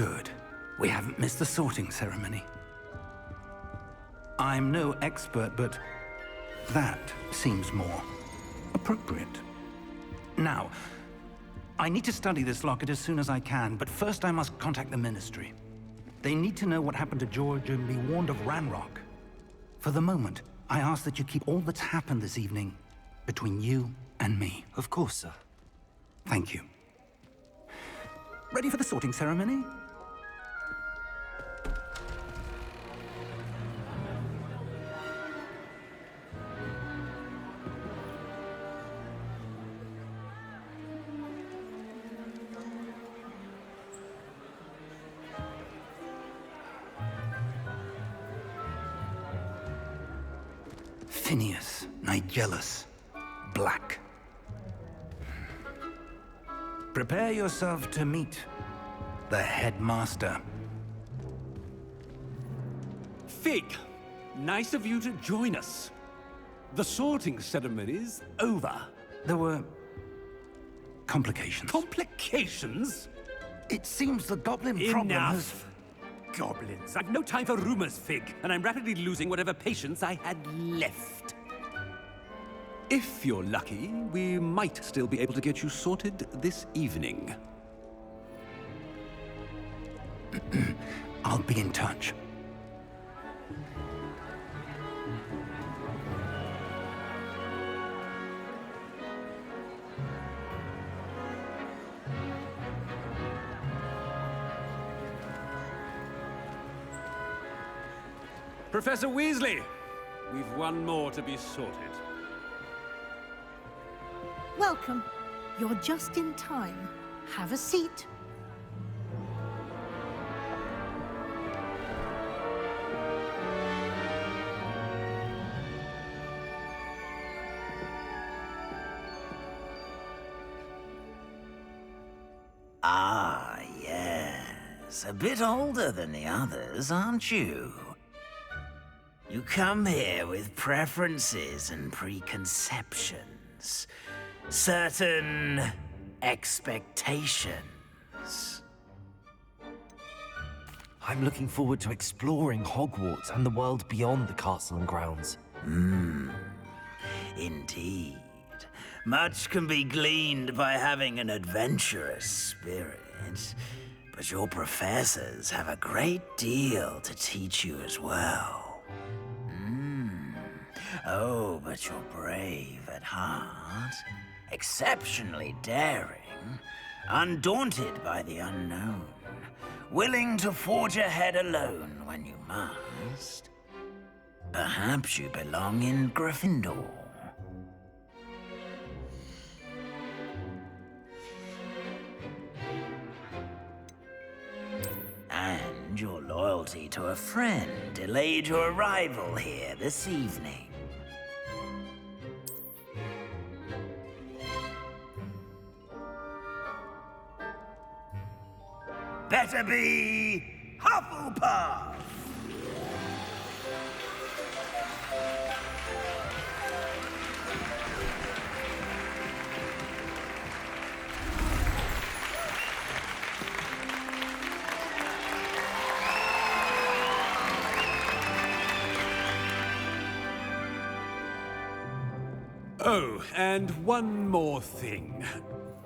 Good. We haven't missed the sorting ceremony. I'm no expert, but that seems more appropriate. Now, I need to study this locket as soon as I can, but first I must contact the Ministry. They need to know what happened to George and be warned of Ranrock. For the moment, I ask that you keep all that's happened this evening between you and me. Of course, sir. Thank you. Ready for the sorting ceremony? Phineas, Nigellus, Black. Prepare yourself to meet the headmaster. Fig, nice of you to join us. The sorting ceremony's over. There were complications. Complications? It seems the goblin problem has... Enough! Goblins. I've no time for rumors, Fig, and I'm rapidly losing whatever patience I had left. If you're lucky, we might still be able to get you sorted this evening. I'll be in touch. Professor Weasley, we've one more to be sorted. Welcome. You're just in time. Have a seat. Ah, yes. A bit older than the others, aren't you? You come here with preferences and preconceptions. Certain expectations. I'm looking forward to exploring Hogwarts and the world beyond the castle and grounds. Indeed. Much can be gleaned by having an adventurous spirit, but your professors have a great deal to teach you as well. Oh, but you're brave at heart, exceptionally daring, undaunted by the unknown, willing to forge ahead alone when you must. Perhaps you belong in Gryffindor. And your loyalty to a friend delayed your arrival here this evening. Better be Hufflepuff! Oh, and one more thing.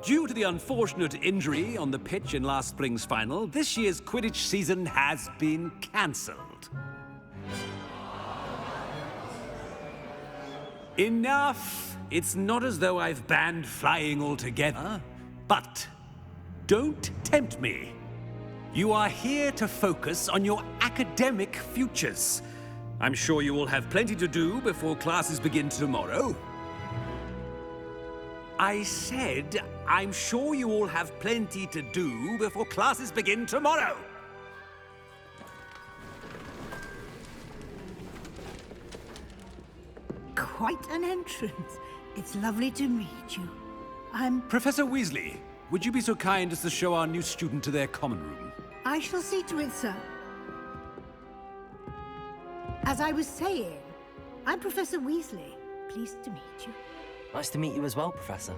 Due to the unfortunate injury on the pitch in last spring's final, this year's Quidditch season has been cancelled. Enough! It's not as though I've banned flying altogether, but don't tempt me. You are here to focus on your academic futures. I'm sure you will have plenty to do before classes begin tomorrow. I said, I'm sure you all have plenty to do before classes begin tomorrow. Quite an entrance. It's lovely to meet you. I'm... Professor Weasley, would you be so kind as to show our new student to their common room? I shall see to it, sir. As I was saying, I'm Professor Weasley. Pleased to meet you. Nice to meet you as well, Professor.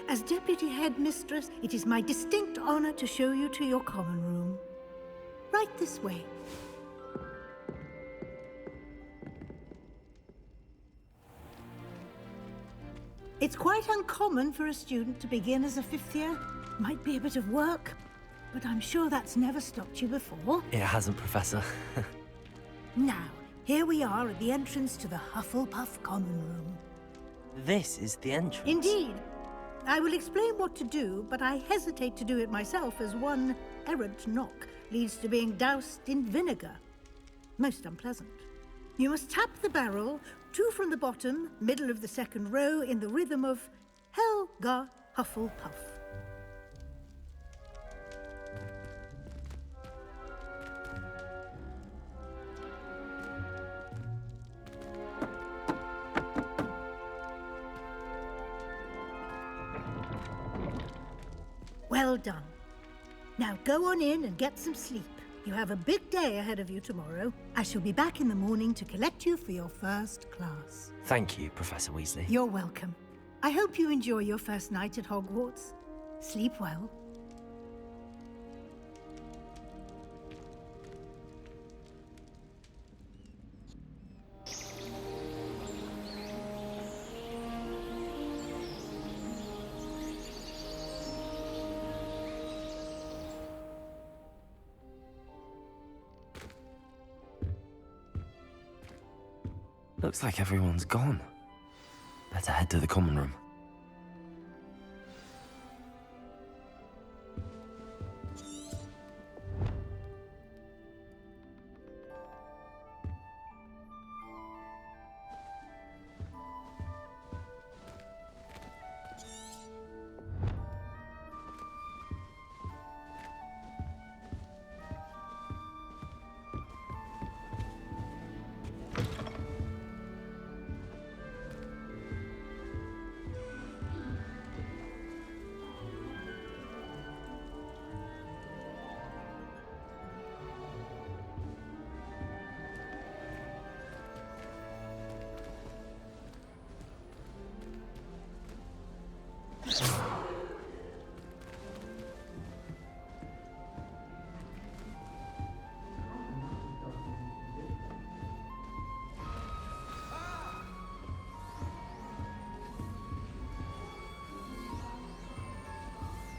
As Deputy Headmistress, it is my distinct honor to show you to your common room. Right this way. It's quite uncommon for a student to begin as a fifth year. Might be a bit of work, but I'm sure that's never stopped you before. It hasn't, Professor. Now, here we are at the entrance to the Hufflepuff Common Room. This is the entrance. Indeed. I will explain what to do, but I hesitate to do it myself as one errant knock leads to being doused in vinegar. Most unpleasant. You must tap the barrel, 2 from the bottom, middle of the second row, in the rhythm of Helga Hufflepuff. Well done. Now go on in and get some sleep. You have a big day ahead of you tomorrow. I shall be back in the morning to collect you for your first class. Thank you, Professor Weasley. You're welcome. I hope you enjoy your first night at Hogwarts. Sleep well. Looks like everyone's gone. Better head to the common room.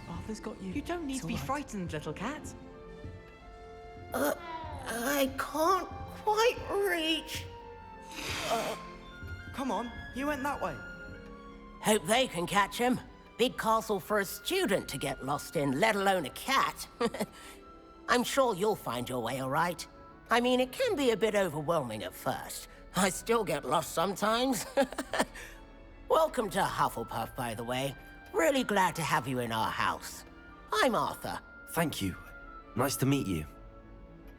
Arthur's got you. You don't need It's to be all right. frightened, little cat. I can't quite reach. Come on, he went that way. Hope they can catch him. Big castle for a student to get lost in, let alone a cat. I'm sure you'll find your way all right. I mean, it can be a bit overwhelming at first. I still get lost sometimes. Welcome to Hufflepuff, by the way. Really glad to have you in our house. I'm Arthur. Thank you. Nice to meet you.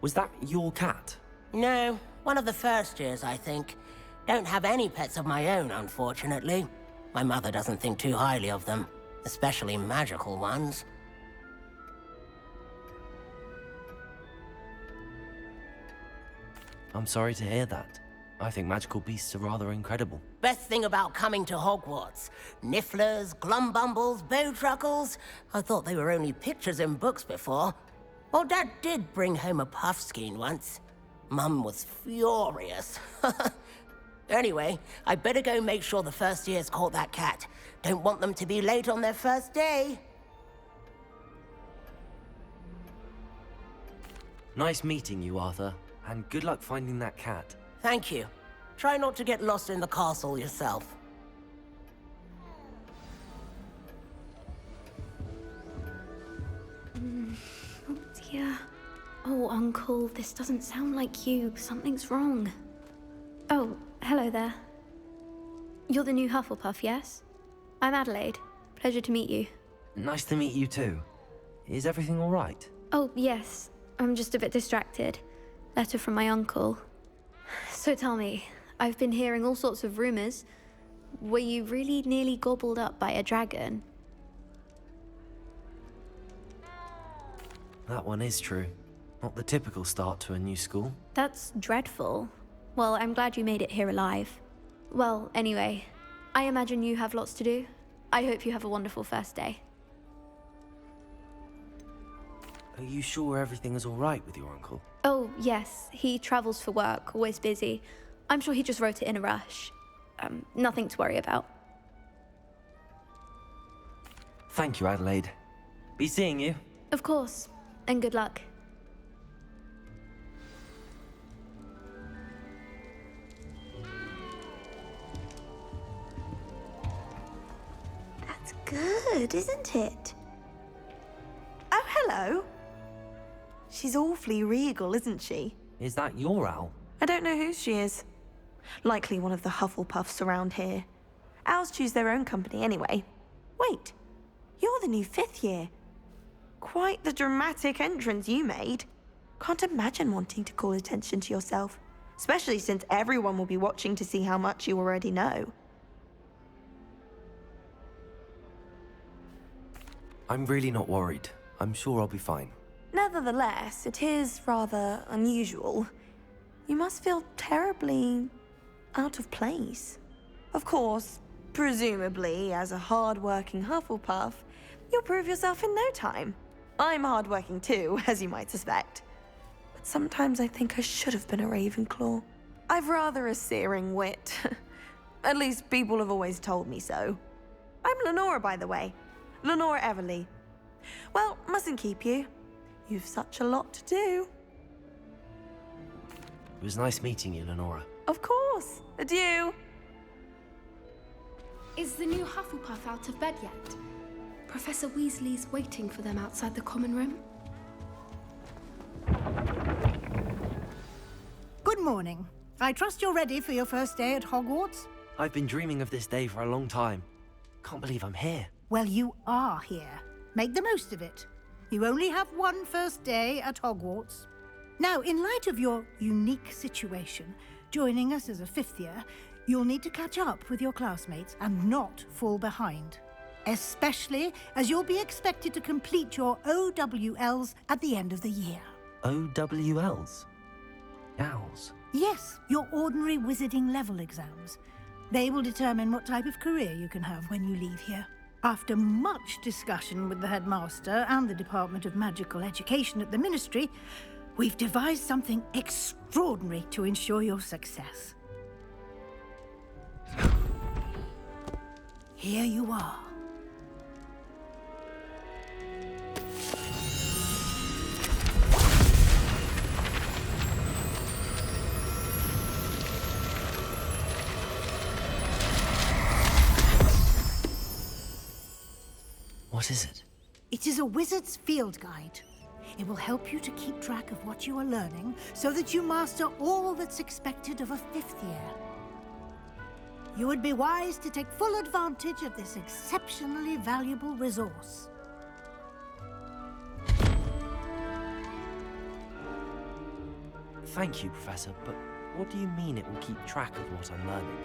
Was that your cat? No, one of the first years, I think. Don't have any pets of my own, unfortunately. My mother doesn't think too highly of them, especially magical ones. I'm sorry to hear that. I think magical beasts are rather incredible. Best thing about coming to Hogwarts. Nifflers, glumbumbles, bowtruckles. I thought they were only pictures in books before. Well, Dad did bring home a puffskein once. Mum was furious. Anyway, I better go make sure the first years caught that cat. Don't want them to be late on their first day. Nice meeting you, Arthur. And good luck finding that cat. Thank you. Try not to get lost in the castle yourself. Oh dear. Oh, Uncle, this doesn't sound like you. Something's wrong. Oh, hello there. You're the new Hufflepuff, yes? I'm Adelaide. Pleasure to meet you. Nice to meet you too. Is everything all right? Oh, yes. I'm just a bit distracted. Letter from my uncle. So tell me, I've been hearing all sorts of rumors. Were you really nearly gobbled up by a dragon? That one is true. Not the typical start to a new school. That's dreadful. Well, I'm glad you made it here alive. Well, anyway, I imagine you have lots to do. I hope you have a wonderful first day. Are you sure everything is all right with your uncle? Oh, yes. He travels for work, always busy. I'm sure he just wrote it in a rush. Nothing to worry about. Thank you, Adelaide. Be seeing you. Of course. And good luck. That's good, isn't it? Oh, hello. She's awfully regal, isn't she? Is that your owl? I don't know who she is. Likely one of the Hufflepuffs around here. Owls choose their own company anyway. Wait, you're the new 5th year. Quite the dramatic entrance you made. Can't imagine wanting to call attention to yourself, especially since everyone will be watching to see how much you already know. I'm really not worried. I'm sure I'll be fine. Nevertheless, it is rather unusual. You must feel terribly out of place. Of course, presumably, as a hard-working Hufflepuff, you'll prove yourself in no time. I'm hard-working too, as you might suspect. But sometimes I think I should have been a Ravenclaw. I've rather a searing wit. At least people have always told me so. I'm Lenora, by the way. Lenora Everly. Well, mustn't keep you. You've such a lot to do. It was nice meeting you, Lenora. Of course. Adieu. Is the new Hufflepuff out of bed yet? Professor Weasley's waiting for them outside the common room. Good morning. I trust you're ready for your first day at Hogwarts? I've been dreaming of this day for a long time. Can't believe I'm here. Well, you are here. Make the most of it. You only have one first day at Hogwarts. Now, in light of your unique situation, joining us as a 5th year, you'll need to catch up with your classmates and not fall behind. Especially as you'll be expected to complete your OWLs at the end of the year. OWLs? Owls? Yes, your ordinary wizarding level exams. They will determine what type of career you can have when you leave here. After much discussion with the headmaster and the Department of Magical Education at the Ministry, we've devised something extraordinary to ensure your success. Here you are. What is it? It is a wizard's field guide. It will help you to keep track of what you are learning so that you master all that's expected of a 5th year. You would be wise to take full advantage of this exceptionally valuable resource. Thank you, Professor, but what do you mean it will keep track of what I'm learning?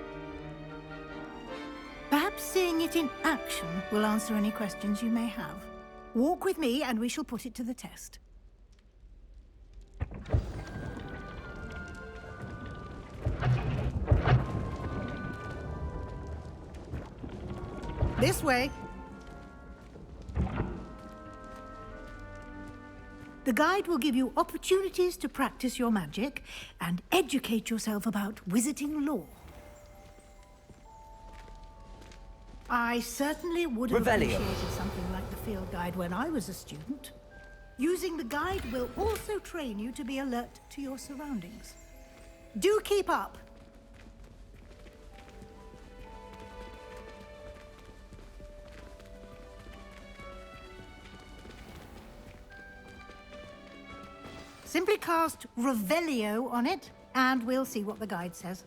Perhaps seeing it in action will answer any questions you may have. Walk with me and we shall put it to the test. This way. The guide will give you opportunities to practice your magic and educate yourself about wizarding lore. I certainly would have Revelio. appreciated something like the field guide when I was a student. Using the guide will also train you to be alert to your surroundings. Do keep up! Simply cast Revelio on it, and we'll see what the guide says.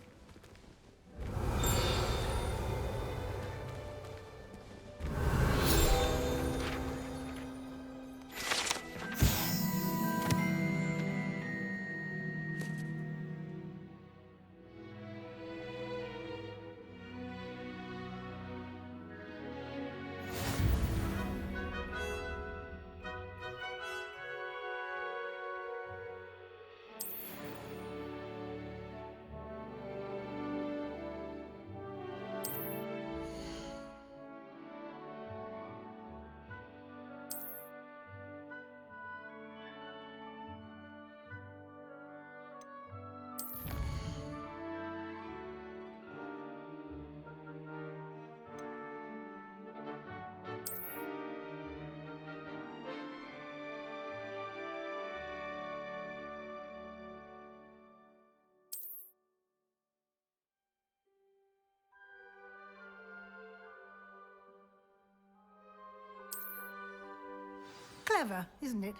Clever, isn't it?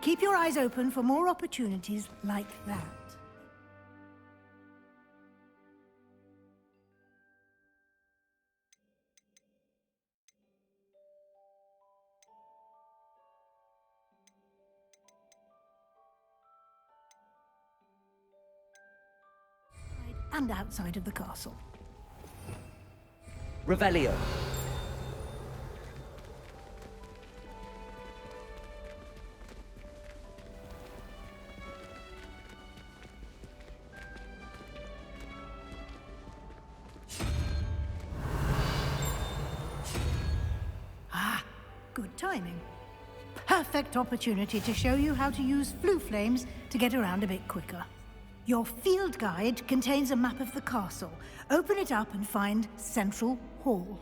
Keep your eyes open for more opportunities like that. And outside of the castle. Revelio. Good timing. Perfect opportunity to show you how to use flue flames to get around a bit quicker. Your field guide contains a map of the castle. Open it up and find Central Hall.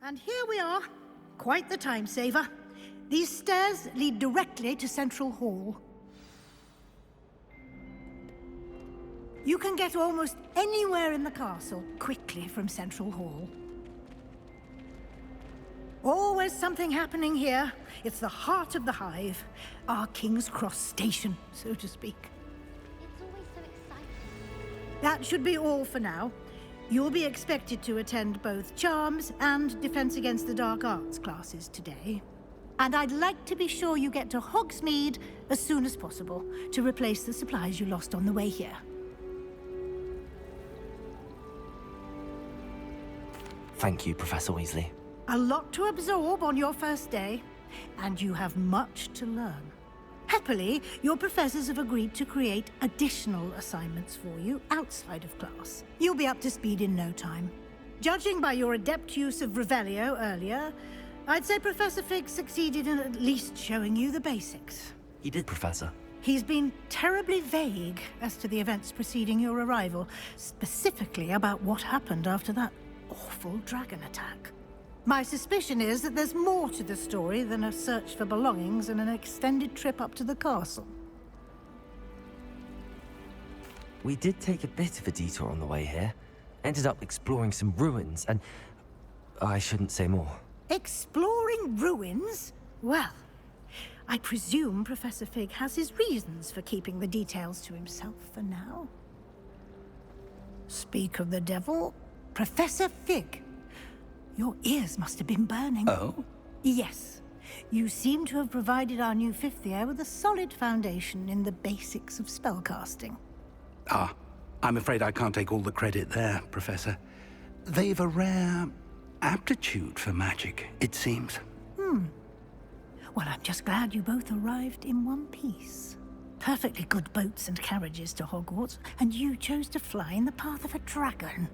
And here we are. Quite the time saver. These stairs lead directly to Central Hall. You can get almost anywhere in the castle quickly from Central Hall. Always something happening here. It's the heart of the Hive. Our King's Cross station, so to speak. It's always so exciting. That should be all for now. You'll be expected to attend both Charms and Defense Against the Dark Arts classes today. And I'd like to be sure you get to Hogsmeade as soon as possible to replace the supplies you lost on the way here. Thank you, Professor Weasley. A lot to absorb on your first day, and you have much to learn. Happily, your professors have agreed to create additional assignments for you outside of class. You'll be up to speed in no time. Judging by your adept use of Revelio earlier, I'd say Professor Fig succeeded in at least showing you the basics. He did, Professor. He's been terribly vague as to the events preceding your arrival, specifically about what happened after that awful dragon attack. My suspicion is that there's more to the story than a search for belongings and an extended trip up to the castle. We did take a bit of a detour on the way here. Ended up exploring some ruins, and I shouldn't say more. Exploring ruins? Well, I presume Professor Fig has his reasons for keeping the details to himself for now. Speak of the devil, Professor Fig. Your ears must have been burning. Oh? Yes. You seem to have provided our new fifth year with a solid foundation in the basics of spellcasting. Ah, I'm afraid I can't take all the credit there, Professor. They've a rare aptitude for magic, it seems. Well, I'm just glad you both arrived in one piece. Perfectly good boats and carriages to Hogwarts, and you chose to fly in the path of a dragon.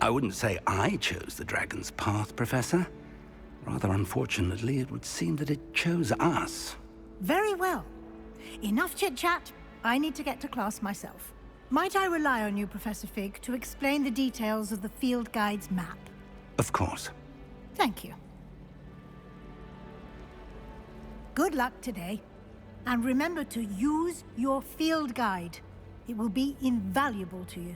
I wouldn't say I chose the dragon's path, Professor. Rather unfortunately, it would seem that it chose us. Very well. Enough chit-chat. I need to get to class myself. Might I rely on you, Professor Fig, to explain the details of the field guide's map? Of course. Thank you. Good luck today. And remember to use your field guide. It will be invaluable to you.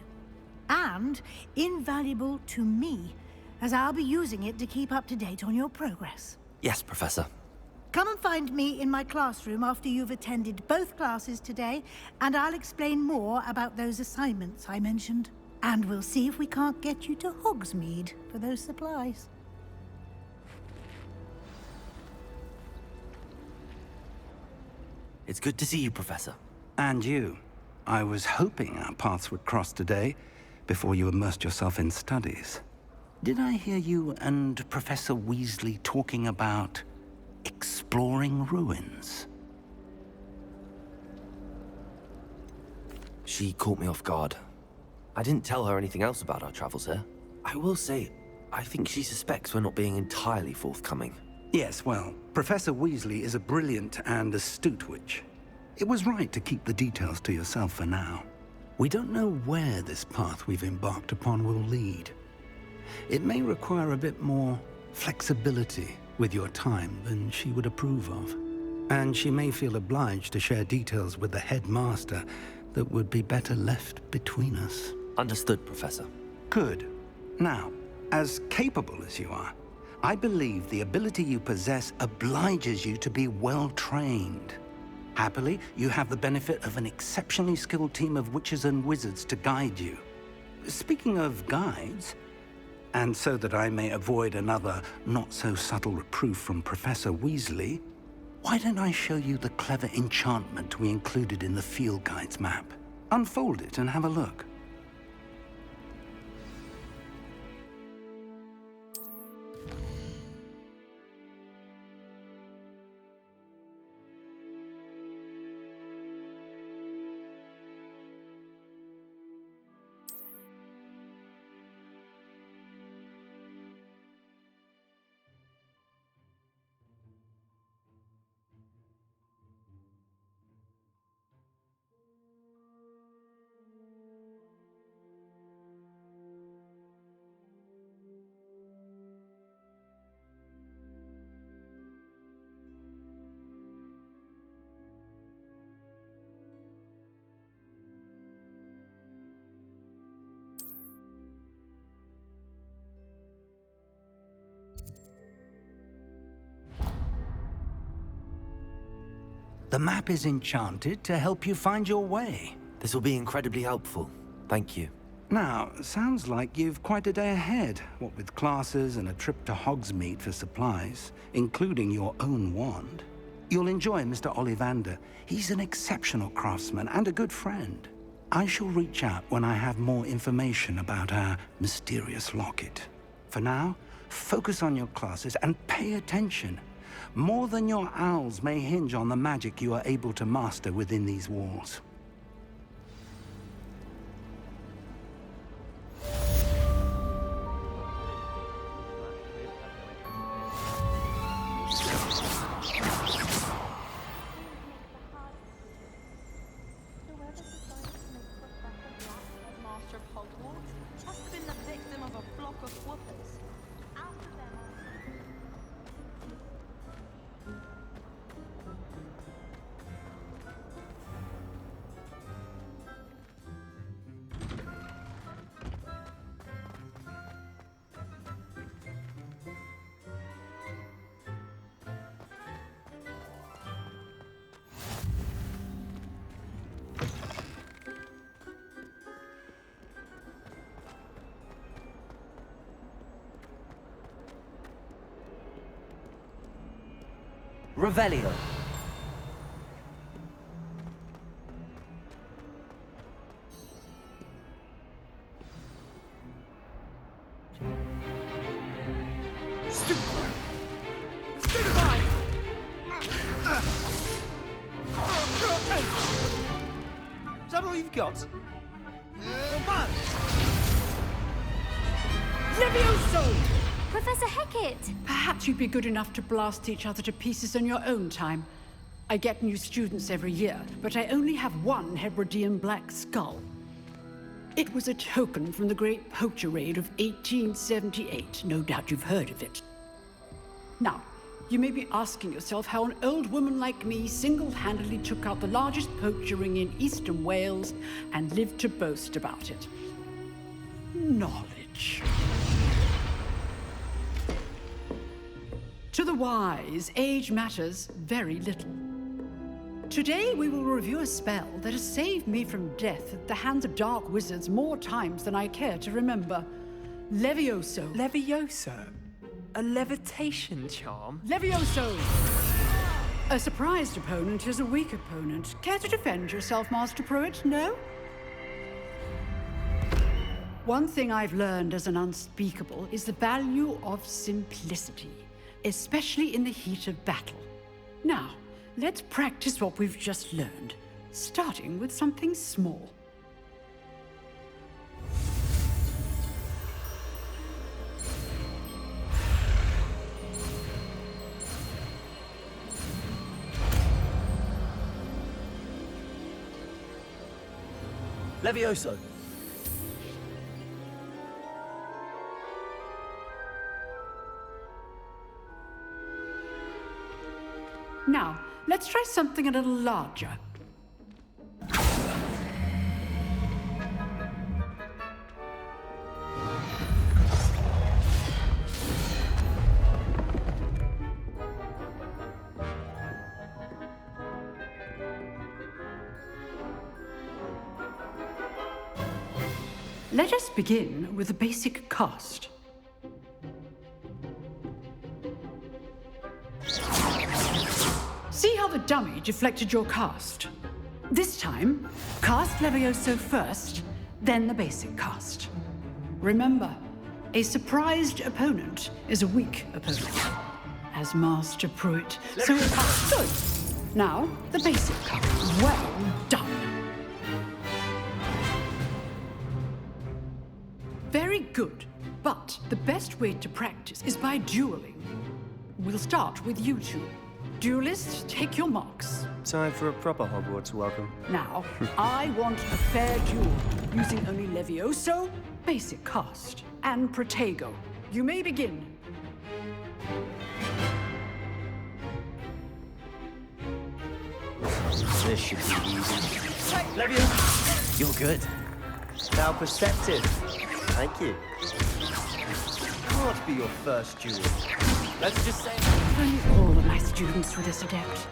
And invaluable to me, as I'll be using it to keep up to date on your progress. Yes, Professor. Come and find me in my classroom after you've attended both classes today, and I'll explain more about those assignments I mentioned. And we'll see if we can't get you to Hogsmeade for those supplies. It's good to see you, Professor. And you. I was hoping our paths would cross today, before you immersed yourself in studies. Did I hear you and Professor Weasley talking about exploring ruins? She caught me off guard. I didn't tell her anything else about our travels here. I will say, I think she suspects we're not being entirely forthcoming. Yes, well, Professor Weasley is a brilliant and astute witch. It was right to keep the details to yourself for now. We don't know where this path we've embarked upon will lead. It may require a bit more flexibility with your time than she would approve of. And she may feel obliged to share details with the headmaster that would be better left between us. Understood, Professor. Good. Now, as capable as you are, I believe the ability you possess obliges you to be well-trained. Happily, you have the benefit of an exceptionally skilled team of witches and wizards to guide you. Speaking of guides, and so that I may avoid another not-so-subtle reproof from Professor Weasley, why don't I show you the clever enchantment we included in the field guide's map? Unfold it and have a look. The map is enchanted to help you find your way. This will be incredibly helpful. Thank you. Now, sounds like you've quite a day ahead, what with classes and a trip to Hogsmeade for supplies, including your own wand. You'll enjoy Mr. Ollivander. He's an exceptional craftsman and a good friend. I shall reach out when I have more information about our mysterious locket. For now, focus on your classes and pay attention. More than your owls may hinge on the magic you are able to master within these walls. Master of Hogwarts must have been the victim of a flock of whoopers. After them, Revelio. Is that all you've got? Levioso! Professor Hecat! Perhaps you'd be good enough to blast each other to pieces in your own time. I get new students every year, but I only have one Hebridean black skull. It was a token from the Great Poacher Raid of 1878. No doubt you've heard of it. Now, you may be asking yourself how an old woman like me single-handedly took out the largest poacher ring in eastern Wales and lived to boast about it. Knowledge. To the wise, age matters very little. Today, we will review a spell that has saved me from death at the hands of dark wizards more times than I care to remember. A surprised opponent is a weak opponent. Care to defend yourself, Master Pruitt? No? One thing I've learned as an unspeakable is the value of simplicity, especially in the heat of battle. Now, let's practice what we've just learned, starting with something small. Levioso. Now, let's try something a little larger. Let us begin with a basic cast. See how the dummy deflected your cast? This time, cast Levioso first, then the basic cast. Remember, a surprised opponent is a weak opponent, as Master Pruitt. So it's good. Now, the basic cast. Well done. Very good, but the best way to practice is by dueling. We'll start with you two. Duelists, take your marks. Time for a proper Hogwarts welcome. Now, I want a fair duel, using only Levioso, basic cast, and Protego. You may begin. This should be easy. Levioso! You're good. Now perspective. Thank you. Can't be your first duel. Let's just say... Only all of my students were this adept.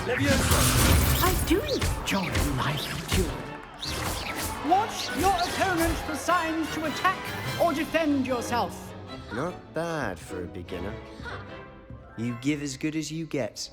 Levioso! I do enjoy a lively duel. Watch your opponent for signs to attack or defend yourself. Not bad for a beginner. You give as good as you get.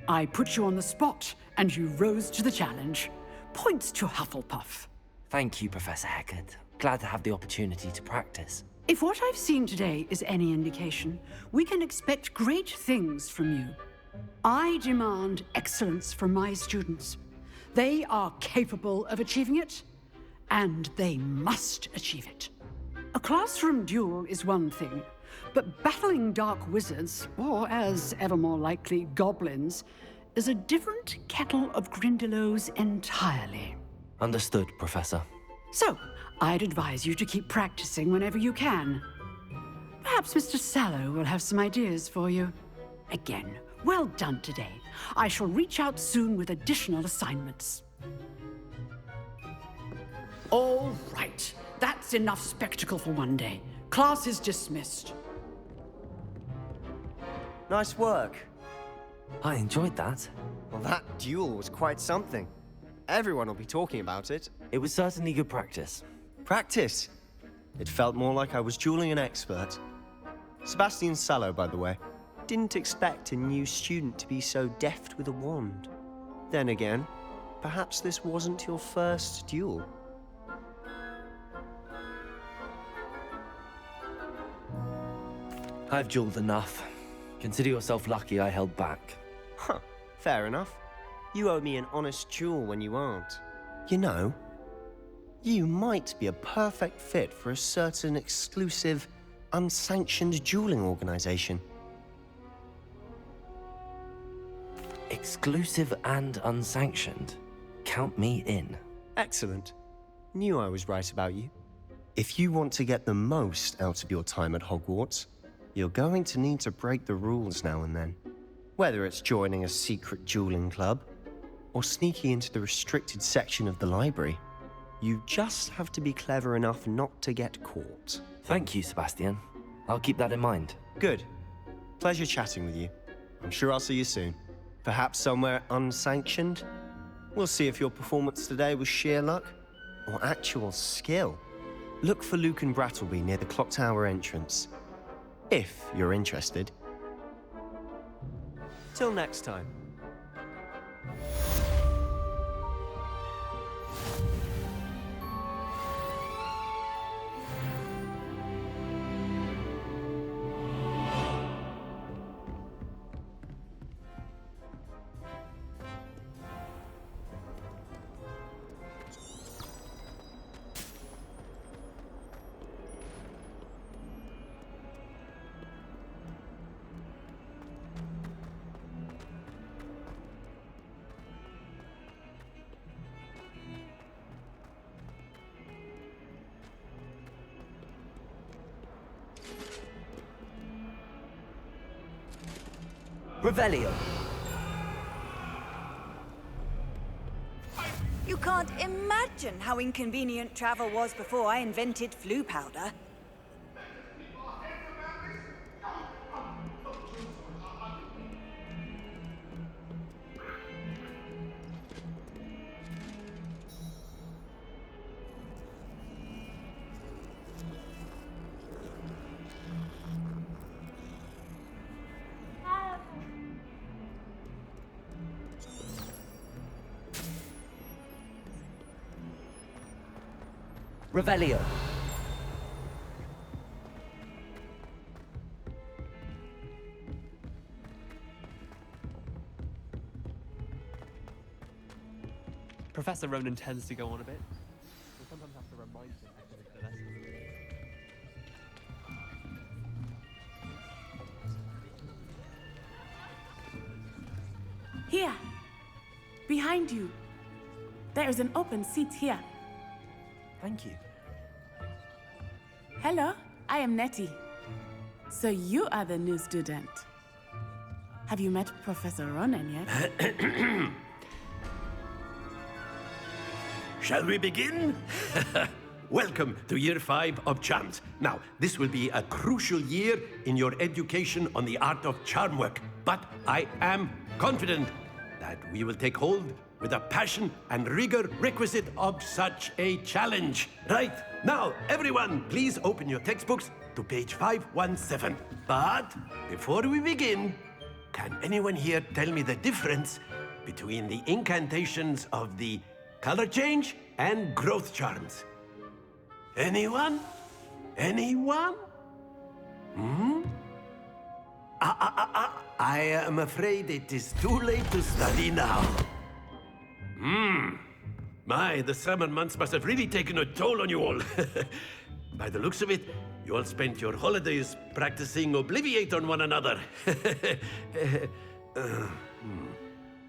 I put you on the spot, and you rose to the challenge. Points to Hufflepuff. Thank you, Professor Hecat. Glad to have the opportunity to practice. If what I've seen today is any indication, we can expect great things from you. I demand excellence from my students. They are capable of achieving it, and they must achieve it. A classroom duel is one thing, but battling dark wizards, or as ever more likely, goblins, is a different kettle of Grindylows entirely. Understood, Professor. So, I'd advise you to keep practicing whenever you can. Perhaps Mr. Sallow will have some ideas for you. Again, well done today. I shall reach out soon with additional assignments. All right, that's enough spectacle for one day. Class is dismissed. Nice work. I enjoyed that. Well, that duel was quite something. Everyone will be talking about it. It was certainly good practice. Practice? It felt more like I was dueling an expert. Sebastian Sallow, by the way. Didn't expect a new student to be so deft with a wand. Then again, perhaps this wasn't your first duel. I've dueled enough. Consider yourself lucky I held back. Huh, fair enough. You owe me an honest duel when you aren't. You know, you might be a perfect fit for a certain exclusive, unsanctioned dueling organization. Exclusive and unsanctioned? Count me in. Excellent. Knew I was right about you. If you want to get the most out of your time at Hogwarts, you're going to need to break the rules now and then. Whether it's joining a secret dueling club, or sneaking into the restricted section of the library, you just have to be clever enough not to get caught. Thank you, Sebastian. I'll keep that in mind. Good. Pleasure chatting with you. I'm sure I'll see you soon. Perhaps somewhere unsanctioned? We'll see if your performance today was sheer luck or actual skill. Look for Luke and Brattleby near the clock tower entrance. If you're interested. Till next time. Revelio. You can't imagine how inconvenient travel was before I invented flu powder. Revelio. Professor Ronan tends to go on a bit. We sometimes have to remind him after the lesson. Here! Behind you! There is an open seat here. Thank you. Hello, I am Nettie. So you are the new student. Have you met Professor Ronan yet? Shall we begin? Welcome to Year 5 of Charms. Now, this will be a crucial year in your education on the art of charm work. But I am confident that we will take hold with the passion and rigor requisite of such a challenge. Right, now, everyone, please open your textbooks to page 517. But before we begin, can anyone here tell me the difference between the incantations of the color change and growth charms? Anyone? Anyone? I am afraid it is too late to study now. My, the summer months must have really taken a toll on you all. By the looks of it, you all spent your holidays practicing Obliviate on one another.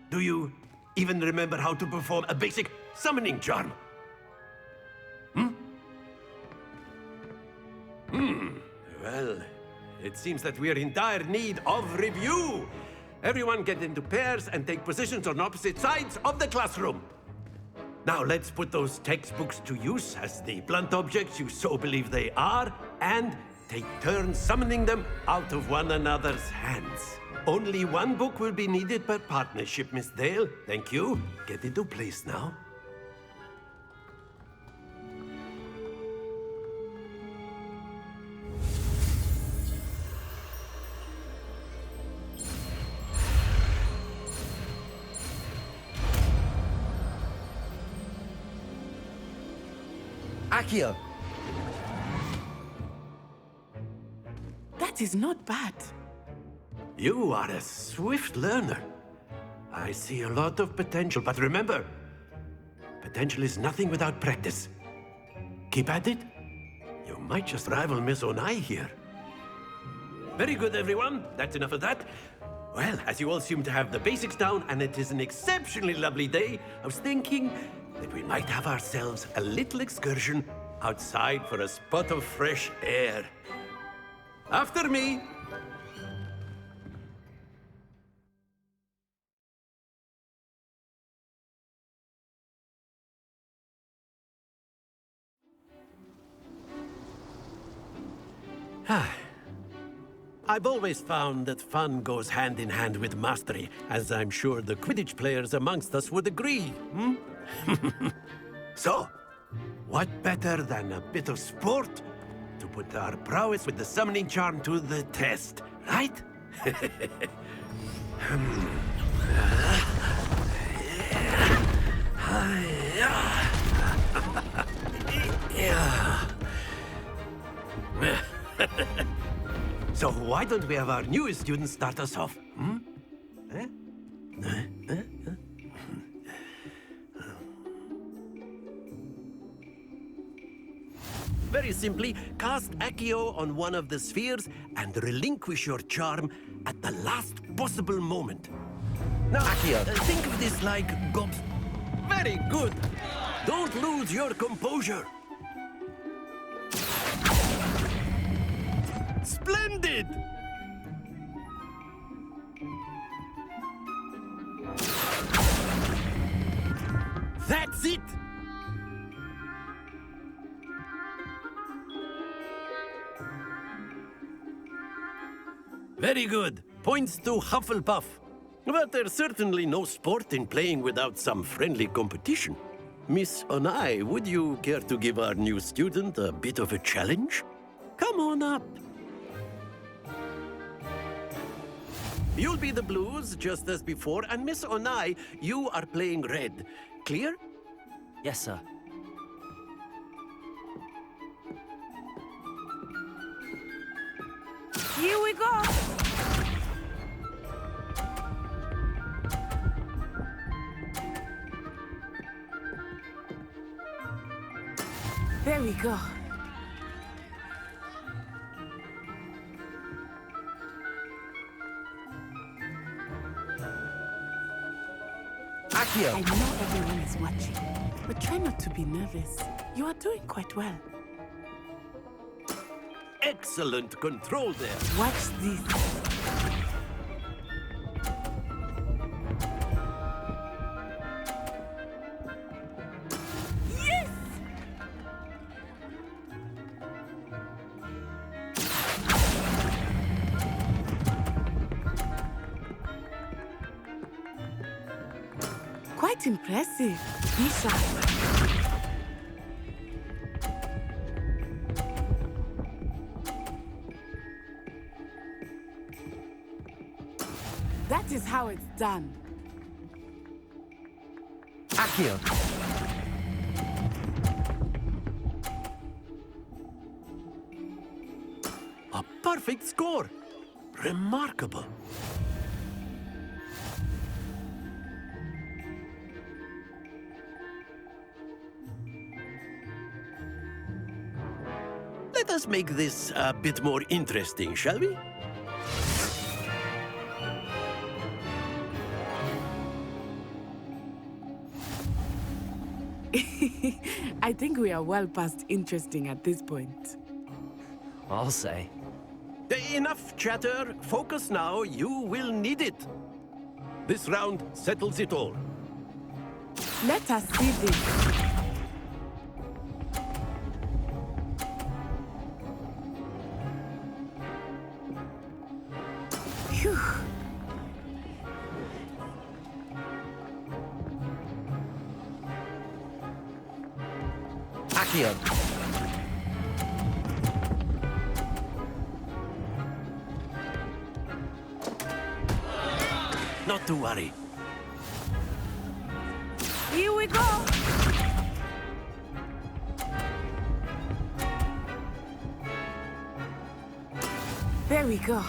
Do you even remember how to perform a basic summoning charm? Well, it seems that we are in dire need of review. Everyone get into pairs and take positions on opposite sides of the classroom. Now let's put those textbooks to use as the blunt objects you so believe they are, and take turns summoning them out of one another's hands. Only one book will be needed per partnership, Miss Dale. Thank you. Get into place now. Accio. That is not bad. You are a swift learner. I see a lot of potential, but remember, potential is nothing without practice. Keep at it. You might just rival Miss Onai here. Very good, everyone. That's enough of that. Well, as you all seem to have the basics down, and it is an exceptionally lovely day, I was thinking that we might have ourselves a little excursion outside for a spot of fresh air. After me. I've always found that fun goes hand in hand with mastery, as I'm sure the Quidditch players amongst us would agree, So, What better than a bit of sport to put our prowess with the summoning charm to the test, right? So why don't we have our newest student start us off? Hmm? Eh? Very simply, cast Accio on one of the spheres and relinquish your charm at the last possible moment. Now, Accio. Think of this like gobs. Very good. Don't lose your composure. Splendid! That's it! Very good. Points to Hufflepuff. But there's certainly no sport in playing without some friendly competition. Miss Onai, would you care to give our new student a bit of a challenge? Come on up. You'll be the blues, just as before, and Miss Onai, you are playing red. Clear? Yes, sir. Here we go! There we go. Accio! I know everyone is watching, but try not to be nervous. You are doing quite well. Excellent control there. Watch this. Yes! Quite impressive. Be sharp. That is how it's done. Accio! A perfect score. Remarkable. Let us make this a bit more interesting, shall we? I think we are well past interesting at this point. I'll say. Enough chatter. Focus now. You will need it. This round settles it all. Let us see this. Phew. Accio! Not to worry. Here we go! There we go.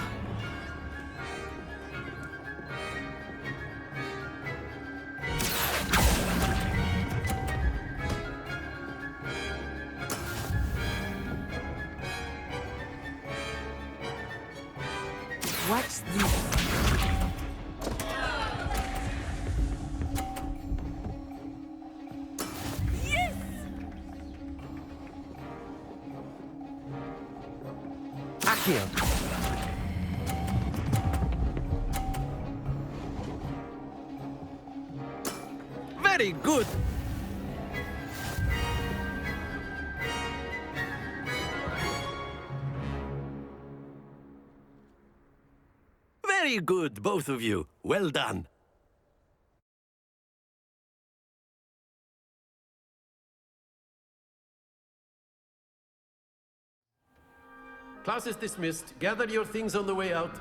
Watch this. Yes! Accio! Very good. Very good, both of you. Well done. class is dismissed. Gather your things on the way out.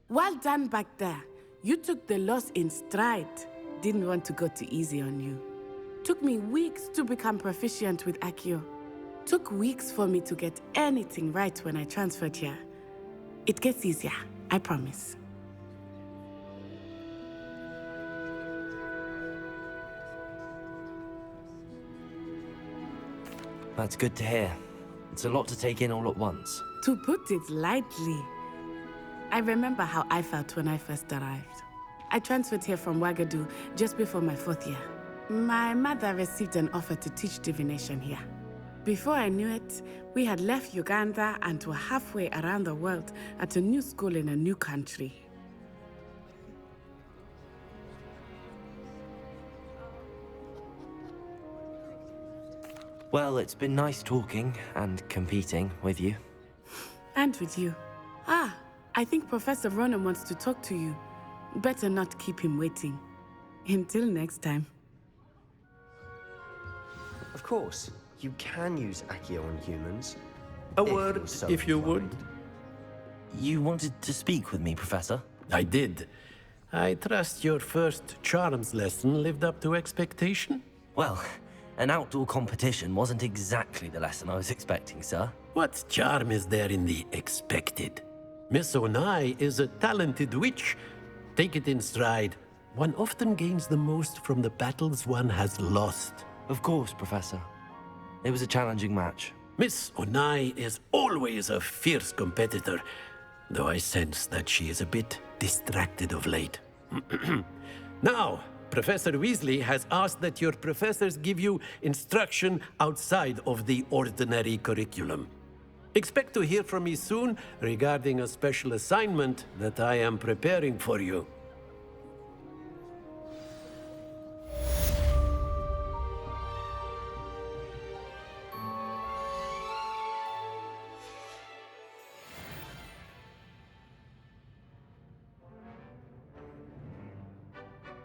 Well done back there. You took the loss in stride. Didn't want to go too easy on you. Took me weeks to become proficient with Accio. Took weeks for me to get anything right when I transferred here. It gets easier, I promise. That's good to hear. It's a lot to take in all at once. To put it lightly, I remember how I felt when I first arrived. I transferred here from Wagadu just before my 4th year. My mother received an offer to teach divination here. Before I knew it, we had left Uganda and were halfway around the world at a new school in a new country. Well, it's been nice talking and competing with you. And with you. Ah, I think Professor Ronan wants to talk to you. Better not keep him waiting. Until next time. Of course, you can use Accio on humans. A word, if you would. You wanted to speak with me, Professor? I did. I trust your first charms lesson lived up to expectation? Well, an outdoor competition wasn't exactly the lesson I was expecting, sir. What charm is there in the expected? Miss Onai is a talented witch. Take it in stride. One often gains the most from the battles one has lost. Of course, Professor. It was a challenging match. Miss Onai is always a fierce competitor, though I sense that she is a bit distracted of late. Now, Professor Weasley has asked that your professors give you instruction outside of the ordinary curriculum. Expect to hear from me soon regarding a special assignment that I am preparing for you.